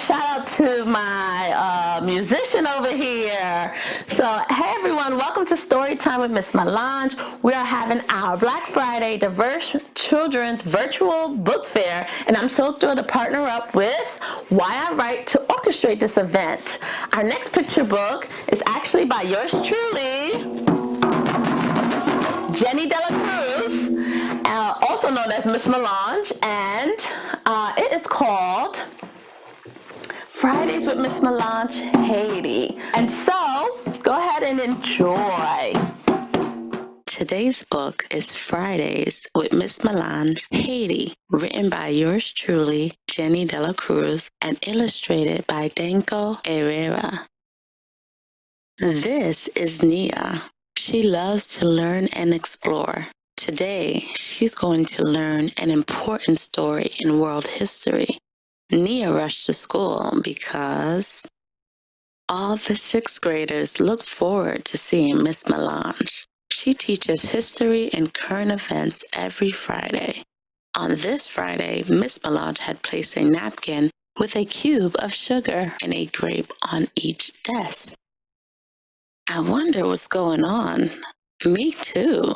shout out to my musician over here. So, hey everyone, welcome to Story Time with Miss Melange. We are having our Black Friday Diverse Children's Virtual Book Fair, and I'm so thrilled to partner up with Why I Write to orchestrate this event. Our next picture book is actually by yours truly, Jenny Delacruz, also known as Miss Melange, and it is called Fridays with Miss Melange, Haiti. And so, go ahead and enjoy. Today's book is Fridays with Miss Melange, Haiti, written by yours truly, Jenny Delacruz, and illustrated by Danko Herrera. This is Nia. She loves to learn and explore. Today, she's going to learn an important story in world history. Nia rushed to school because all the sixth graders looked forward to seeing Miss Melange. She teaches history and current events every Friday. On this Friday, Miss Melange had placed a napkin with a cube of sugar and a grape on each desk. I wonder what's going on. Me too.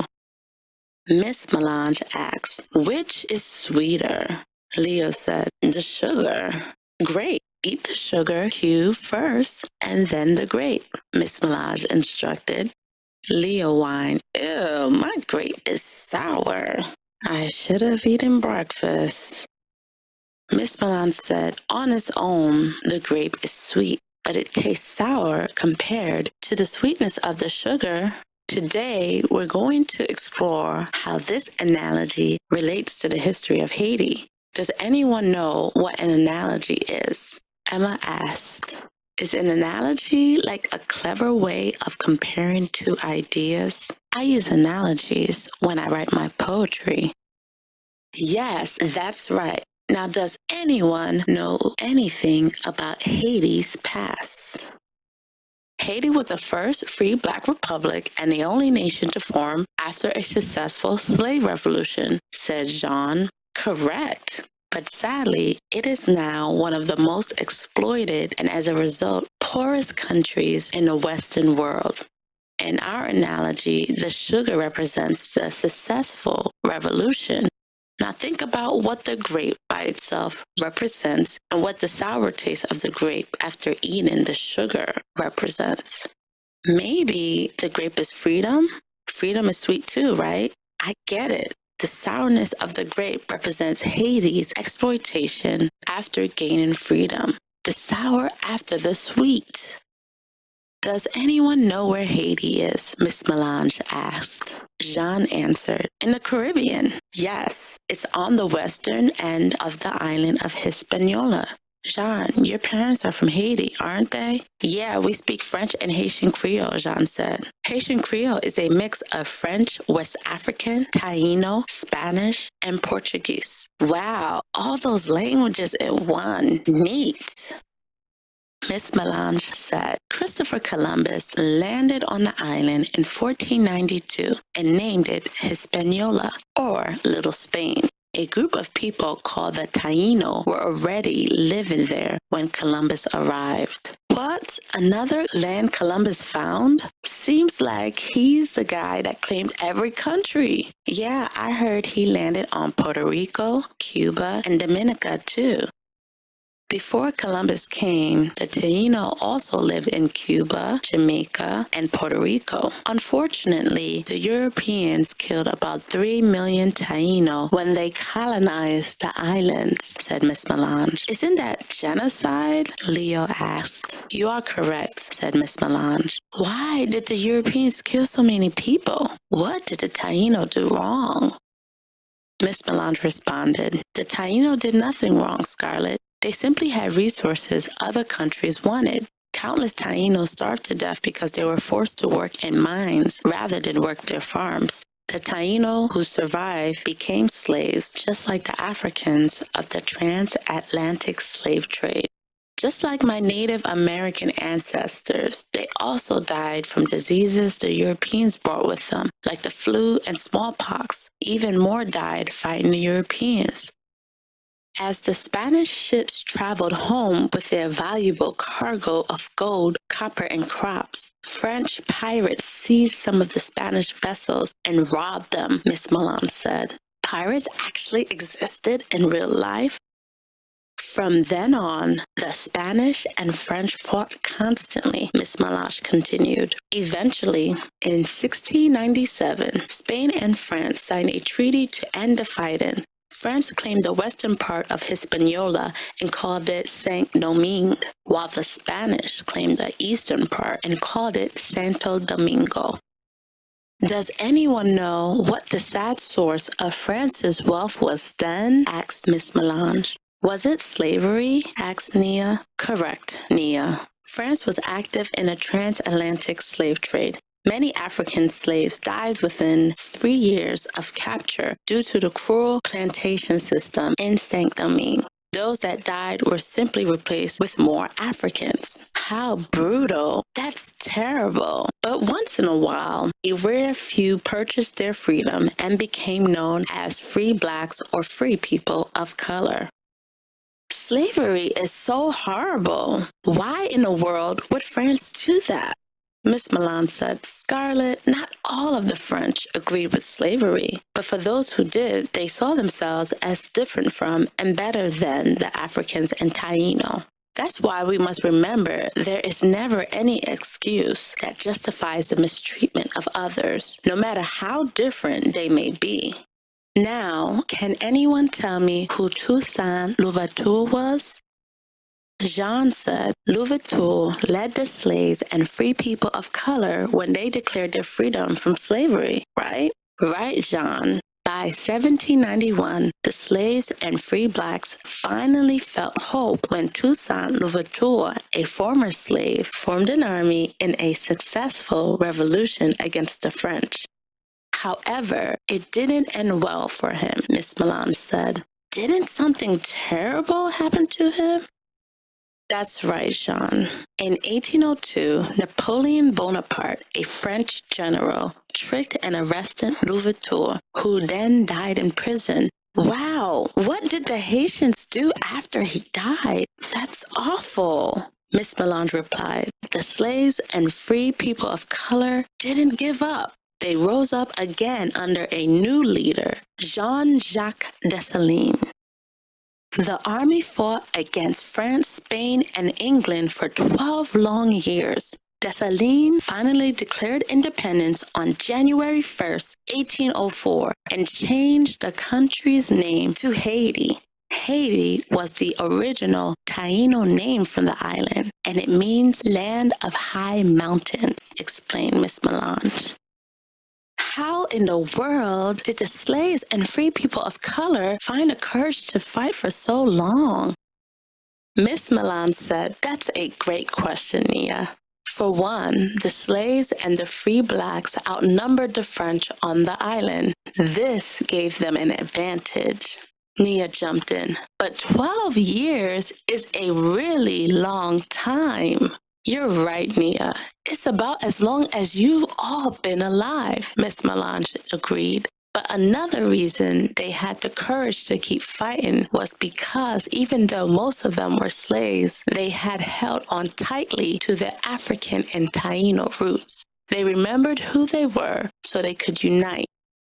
Miss Melange asked, which is sweeter? Leo said, the sugar. Great. Eat the sugar cube first and then the grape, Miss Melange instructed. Leo whined, ew, my grape is sour. I should have eaten breakfast. Miss Melange said, on its own, the grape is sweet, but it tastes sour compared to the sweetness of the sugar. Today, we're going to explore how this analogy relates to the history of Haiti. Does anyone know what an analogy is? Emma asked. Is an analogy like a clever way of comparing two ideas? I use analogies when I write my poetry. Yes, that's right. Now, does anyone know anything about Haiti's past? Haiti was the first free Black republic and the only nation to form after a successful slave revolution, said Jean. Correct. But sadly, it is now one of the most exploited and as a result, poorest countries in the Western world. In our analogy, the sugar represents the successful revolution. Now think about what the grape by itself represents and what the sour taste of the grape after eating the sugar represents. Maybe the grape is freedom? Freedom is sweet too, right? I get it. The sourness of the grape represents Haiti's exploitation after gaining freedom. The sour after the sweet. Does anyone know where Haiti is? Miss Melange asked. Jean answered, in the Caribbean. Yes, it's on the western end of the island of Hispaniola. Jean, your parents are from Haiti, aren't they? Yeah, we speak French and Haitian Creole, Jean said. Haitian Creole is a mix of French, West African, Taino, Spanish, and Portuguese. Wow, all those languages in one. Neat. Miss Melange said, Christopher Columbus landed on the island in 1492 and named it Hispaniola, or Little Spain. A group of people called the Taino were already living there when Columbus arrived. What? Another land Columbus found? Seems like he's the guy that claimed every country. Yeah, I heard he landed on Puerto Rico, Cuba, and Dominica too. Before Columbus came, the Taino also lived in Cuba, Jamaica, and Puerto Rico. Unfortunately, the Europeans killed about 3 million Taino when they colonized the islands, said Miss Melange. Isn't that genocide? Leo asked. You are correct, said Miss Melange. Why did the Europeans kill so many people? What did the Taino do wrong? Miss Melange responded, the Taino did nothing wrong, Scarlett. They simply had resources other countries wanted. Countless Tainos starved to death because they were forced to work in mines rather than work their farms. The Taino who survived became slaves, just like the Africans of the transatlantic slave trade. Just like my Native American ancestors, they also died from diseases the Europeans brought with them, like the flu and smallpox. Even more died fighting the Europeans. As the Spanish ships traveled home with their valuable cargo of gold, copper, and crops, French pirates seized some of the Spanish vessels and robbed them, Miss Melange said. Pirates actually existed in real life? From then on, the Spanish and French fought constantly, Miss Melange continued. Eventually, in 1697, Spain and France signed a treaty to end the fighting. France claimed the western part of Hispaniola and called it Saint-Domingue, while the Spanish claimed the eastern part and called it Santo Domingo. Does anyone know what the sad source of France's wealth was then? Asked Miss Melange. Was it slavery? Asked Nia. Correct, Nia. France was active in a transatlantic slave trade. Many African slaves died within 3 years of capture due to the cruel plantation system in Saint-Domingue. Those that died were simply replaced with more Africans. How brutal. That's terrible. But once in a while, a rare few purchased their freedom and became known as free blacks or free people of color. Slavery is so horrible. Why in the world would France do that? Miss Melange said, Scarlett, not all of the French agreed with slavery, but for those who did, they saw themselves as different from and better than the Africans and Taino. That's why we must remember there is never any excuse that justifies the mistreatment of others, no matter how different they may be. Now, can anyone tell me who Toussaint Louverture was? Jean said Louverture led the slaves and free people of color when they declared their freedom from slavery, right? Right, Jean. By 1791, the slaves and free blacks finally felt hope when Toussaint Louverture, a former slave, formed an army in a successful revolution against the French. However, it didn't end well for him, Miss Melange said. Didn't something terrible happen to him? That's right, Jean. In 1802, Napoleon Bonaparte, a French general, tricked and arrested Louverture, who then died in prison. Wow, what did the Haitians do after he died? That's awful. Miss Melange replied, the slaves and free people of color didn't give up. They rose up again under a new leader, Jean-Jacques Dessalines. The army fought against France, Spain, and England for 12 long years. Dessalines finally declared independence on January 1st, 1804, and changed the country's name to Haiti. Haiti was the original Taino name from the island, and it means land of high mountains, explained Miss Melange. How in the world did the slaves and free people of color find the courage to fight for so long? Miss Melange said, that's a great question, Nia. For one, the slaves and the free blacks outnumbered the French on the island. This gave them an advantage. Nia jumped in. But 12 years is a really long time. You're right, Nia. It's about as long as you've all been alive, Miss Melange agreed. But another reason they had the courage to keep fighting was because even though most of them were slaves, they had held on tightly to their African and Taino roots. They remembered who they were so they could unite.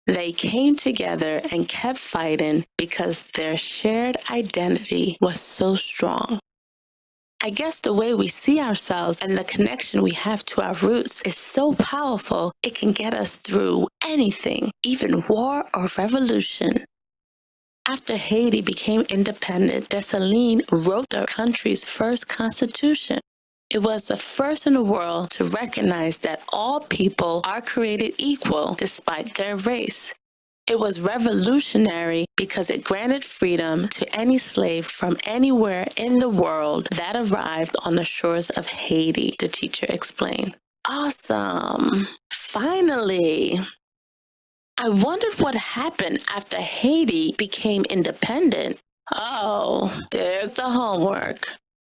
They came together and kept fighting because their shared identity was so strong. I guess the way we see ourselves and the connection we have to our roots is so powerful, it can get us through anything, even war or revolution. After Haiti became independent, Dessalines wrote the country's first constitution. It was the first in the world to recognize that all people are created equal despite their race. It was revolutionary because it granted freedom to any slave from anywhere in the world that arrived on the shores of Haiti, the teacher explained. Awesome. Finally. I wondered what happened after Haiti became independent. Oh, there's the homework.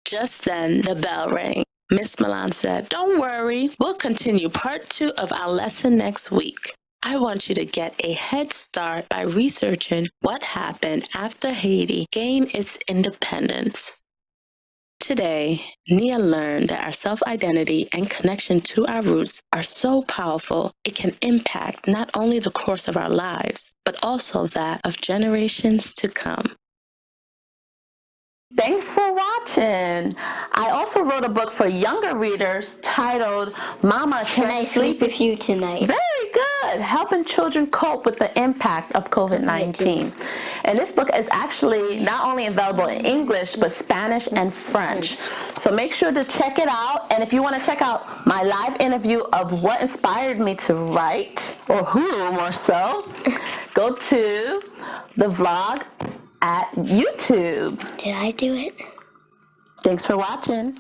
Just then, the bell rang. Miss Melange said, don't worry, we'll continue part 2 of our lesson next week. I want you to get a head start by researching what happened after Haiti gained its independence. Today, Nia learned that our self-identity and connection to our roots are so powerful, it can impact not only the course of our lives, but also that of generations to come. Thanks for watching. I also wrote a book for younger readers titled Mama, Can I sleep with you tonight? Very good. Helping children cope with the impact of COVID-19. And this book is actually not only available in English, but Spanish and French. So make sure to check it out. And if you want to check out my live interview of what inspired me to write, or who more so, go to the vlog at YouTube. Did I do it? Thanks for watching.